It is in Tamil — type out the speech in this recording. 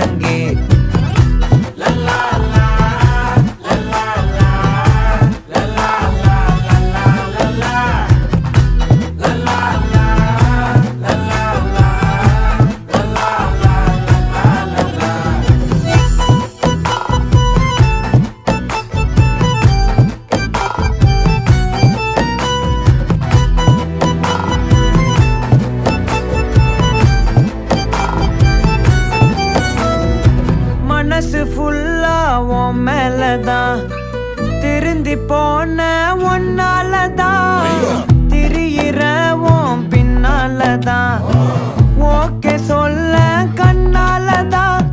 முழங்கே. மனசு ஃபுல்லா உன் மேலதான், திருந்தி போன ஒன்னாலதான், திரியிற உன் பின்னாலதான், ஓகே சொல்ல கண்ணாலதான்,